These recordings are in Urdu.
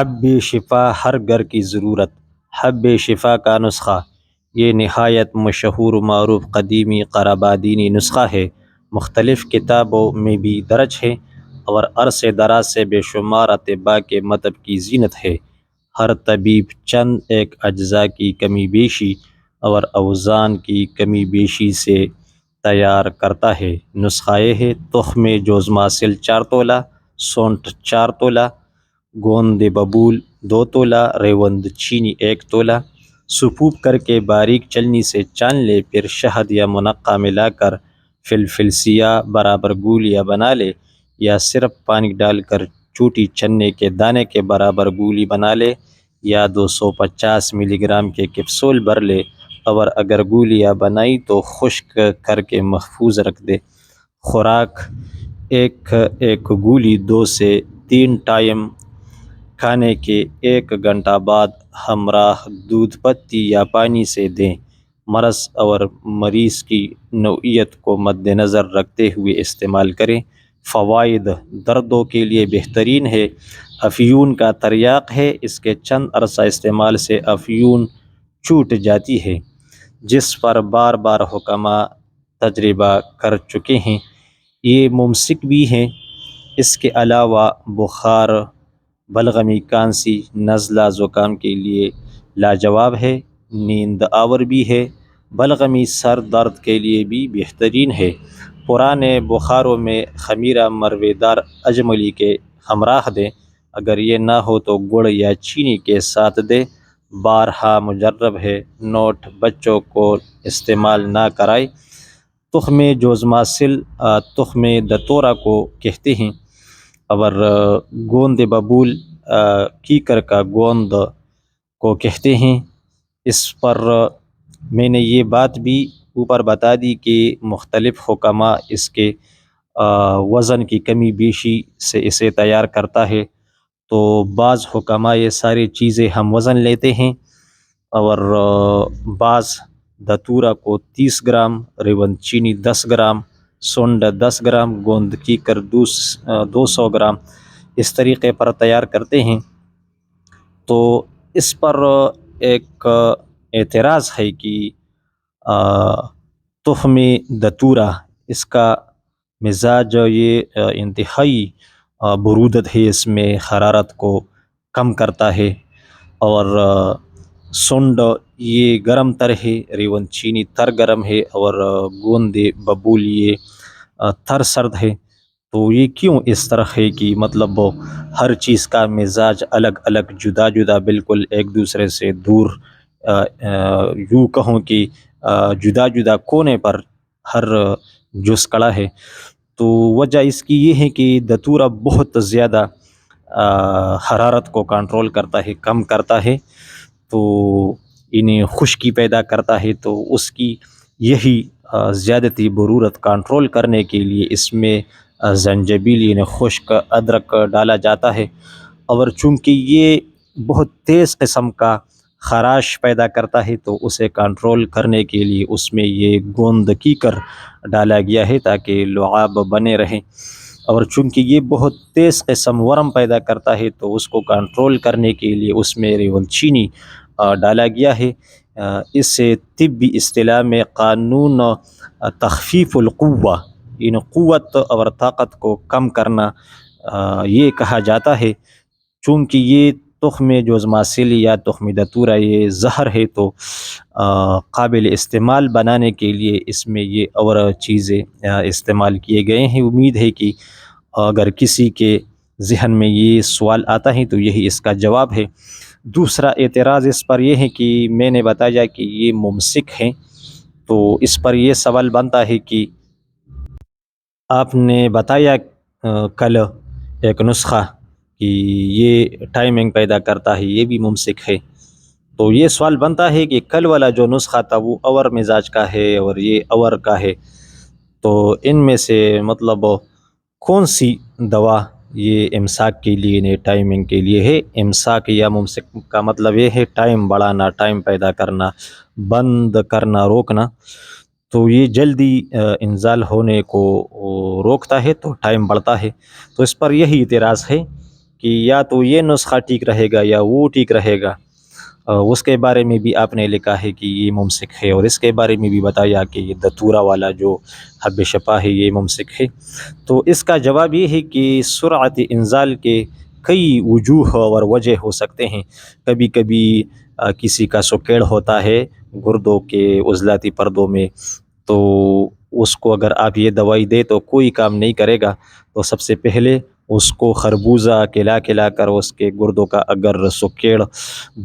حب شفا ہر گھر کی ضرورت۔ حب شفا کا نسخہ یہ نہایت مشہور و معروف قدیمی قرابادینی نسخہ ہے، مختلف کتابوں میں بھی درج ہے اور عرصے دراز سے بے شمار اطباء کے مطب کی زینت ہے۔ ہر طبیب چند ایک اجزاء کی کمی بیشی اور اوزان کی کمی بیشی سے تیار کرتا ہے۔ نسخہ یہ ہے: تخم جوز ماسل 4 تولہ، سونٹھ 4 تولہ، گوند ببول 2 تولہ، ریوند چینی 1 تولہ۔ سپوپ کر کے باریک چلنی سے چان لے، پھر شہد یا منقع ملا کر فلفل سیاہ برابر گولیاں بنا لے، یا صرف پانی ڈال کر چوٹی چنے کے دانے کے برابر گولی بنا لے، یا 250 ملی گرام کے کیپسول بھر لے، اور اگر گولیاں بنائی تو خشک کر کے محفوظ رکھ دے۔ خوراک: ایک گولی 2 سے 3 ٹائم کھانے کے 1 گھنٹہ بعد ہمراہ دودھ پتی یا پانی سے دیں۔ مرض اور مریض کی نوعیت کو مد نظر رکھتے ہوئے استعمال کریں۔ فوائد: دردوں کے لیے بہترین ہے۔ افیون کا تریاق ہے، اس کے چند عرصہ استعمال سے افیون چھوٹ جاتی ہے، جس پر بار بار حکماء تجربہ کر چکے ہیں۔ یہ ممسک بھی ہے۔ اس کے علاوہ بخار، بلغمی، کھانسی، نزلہ، زکام کے لیے لاجواب ہے۔ نیند آور بھی ہے۔ بلغمی سر درد کے لیے بھی بہترین ہے۔ پرانے بخاروں میں خمیرہ مروے دار اجملی کے ہمراہ دیں، اگر یہ نہ ہو تو گڑ یا چینی کے ساتھ دیں۔ بارہا مجرب ہے۔ نوٹ: بچوں کو استعمال نہ کرائے۔ تخم جوز ماسل تخم دتورہ کو کہتے ہیں، اور گوند ببول کیکر کا گوند کو کہتے ہیں۔ اس پر میں نے یہ بات بھی اوپر بتا دی کہ مختلف حکماء اس کے وزن کی کمی بیشی سے اسے تیار کرتا ہے، تو بعض حکماء یہ ساری چیزیں ہم وزن لیتے ہیں، اور بعض دتورہ کو 30 گرام، ریوند چینی 10 گرام، سونڈ 10 گرام، گوند کیکر 200 گرام اس طریقے پر تیار کرتے ہیں۔ تو اس پر ایک اعتراض ہے کہ تخم دتورہ، اس کا مزاج یہ انتہائی برودت ہے، اس میں حرارت کو کم کرتا ہے، اور سونڈ یہ گرم تر ہے، ریوند چینی تر گرم ہے، اور گوند ببول یہ تر سرد ہے۔ تو یہ کیوں اس طرح ہے کہ مطلب ہر چیز کا مزاج الگ الگ، جدا جدا، بالکل ایک دوسرے سے دور، یوں کہوں کہ جدا جدا کونے پر ہر جز کڑا ہے۔ تو وجہ اس کی یہ ہے کہ دتورہ بہت زیادہ حرارت کو کنٹرول کرتا ہے، کم کرتا ہے، تو انہیں خشکی پیدا کرتا ہے، تو اس کی یہی زیادتی برودت کنٹرول کرنے کے لیے اس میں زنجبیل یعنی خشک ادرک ڈالا جاتا ہے، اور چونکہ یہ بہت تیز قسم کا خراش پیدا کرتا ہے تو اسے کنٹرول کرنے کے لیے اس میں یہ گوند کیکر ڈالا گیا ہے تاکہ لعاب بنے رہیں، اور چونکہ یہ بہت تیز قسم ورم پیدا کرتا ہے تو اس کو کنٹرول کرنے کے لیے اس میں ریوند چینی ڈالا گیا ہے۔ اسے طبی اصطلاح میں قانون تخفیف القوہ، ان قوت اور طاقت کو کم کرنا یہ کہا جاتا ہے۔ چونکہ یہ تخم جوز ماسل یا تخم دتورہ یہ زہر ہے، تو قابل استعمال بنانے کے لیے اس میں یہ اور چیزیں استعمال کیے گئے ہیں۔ امید ہے کہ اگر کسی کے ذہن میں یہ سوال آتا ہے تو یہی اس کا جواب ہے۔ دوسرا اعتراض اس پر یہ ہے کہ میں نے بتایا کہ یہ ممسک ہیں، تو اس پر یہ سوال بنتا ہے کہ آپ نے بتایا کل ایک نسخہ کہ یہ ٹائمنگ پیدا کرتا ہے، یہ بھی ممسک ہے، تو یہ سوال بنتا ہے کہ کل والا جو نسخہ تھا وہ اور مزاج کا ہے اور یہ اور کا ہے، تو ان میں سے مطلب کون سی دوا یہ امساک کے لیے یعنی ٹائمنگ کے لیے ہے؟ امساک یا ممسک کا مطلب یہ ہے ٹائم بڑھانا، ٹائم پیدا کرنا، بند کرنا، روکنا، تو یہ جلدی انزال ہونے کو روکتا ہے تو ٹائم بڑھتا ہے۔ تو اس پر یہی اعتراض ہے کہ یا تو یہ نسخہ ٹھیک رہے گا یا وہ ٹھیک رہے گا، اس کے بارے میں بھی آپ نے لکھا ہے کہ یہ ممسک ہے، اور اس کے بارے میں بھی بتایا کہ یہ دتورا والا جو حب شفا ہے یہ ممسک ہے۔ تو اس کا جواب یہ ہے کہ سرعت انزال کے کئی وجوہ اور وجہ ہو سکتے ہیں۔ کبھی کبھی کسی کا سکیڑ ہوتا ہے گردوں کے عضلاتی پردوں میں، تو اس کو اگر آپ یہ دوائی دے تو کوئی کام نہیں کرے گا، تو سب سے پہلے اس کو خربوزہ کھلا کر اس کے گردوں کا اگر سکیڑ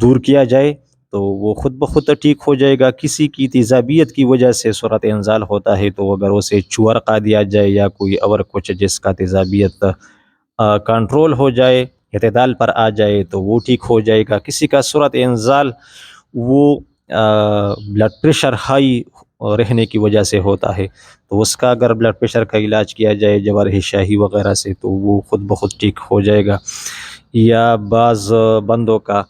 دور کیا جائے تو وہ خود بخود ٹھیک ہو جائے گا۔ کسی کی تیزابیت کی وجہ سے صورت انزال ہوتا ہے تو اگر اسے چورقہ دیا جائے یا کوئی اور کچھ جس کا تیزابیت کنٹرول ہو جائے، اعتدال پر آ جائے، تو وہ ٹھیک ہو جائے گا۔ کسی کا صورت انزال وہ بلڈ پریشر ہائی رہنے کی وجہ سے ہوتا ہے، تو اس کا اگر بلڈ پریشر کا علاج کیا جائے جوارح شاہی وغیرہ سے تو وہ خود بخود ٹھیک ہو جائے گا۔ یا بعض بندوں کا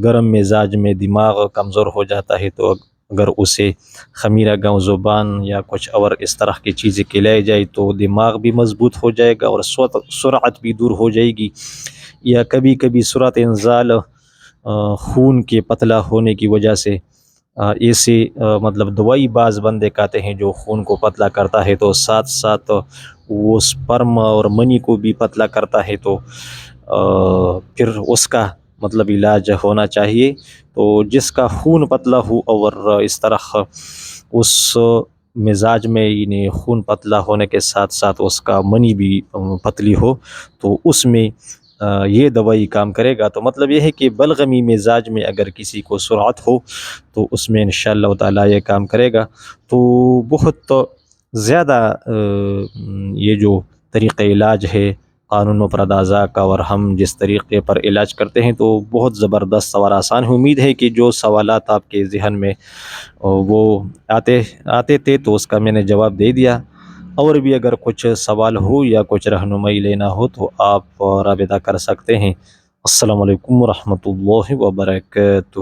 گرم مزاج میں دماغ کمزور ہو جاتا ہے، تو اگر اسے خمیرہ گاؤں زبان یا کچھ اور اس طرح کی چیزیں کھلائی جائے تو دماغ بھی مضبوط ہو جائے گا اور سرعت بھی دور ہو جائے گی۔ یا کبھی کبھی صورت انزال خون کے پتلا ہونے کی وجہ سے ایسے مطلب دوائی بعض بندے کھاتے ہیں جو خون کو پتلا کرتا ہے، تو ساتھ ساتھ وہ سپرم اور منی کو بھی پتلا کرتا ہے، تو پھر اس کا مطلب علاج ہونا چاہیے۔ تو جس کا خون پتلا ہو اور اس طرح اس مزاج میں یعنی خون پتلا ہونے کے ساتھ ساتھ اس کا منی بھی پتلی ہو، تو اس میں یہ دوائی کام کرے گا۔ تو مطلب یہ ہے کہ بلغمی مزاج میں اگر کسی کو سرعت ہو تو اس میں انشاءاللہ تعالیٰ یہ کام کرے گا۔ تو بہت زیادہ یہ جو طریقہ علاج ہے قانون و پردازہ کا، اور ہم جس طریقے پر علاج کرتے ہیں تو بہت زبردست اور آسان ہے۔ امید ہے کہ جو سوالات آپ کے ذہن میں وہ آتے تھے تو اس کا میں نے جواب دے دیا۔ اور بھی اگر کچھ سوال ہو یا کچھ رہنمائی لینا ہو تو آپ رابطہ کر سکتے ہیں۔ السلام علیکم ورحمۃ اللہ وبرکاتہ۔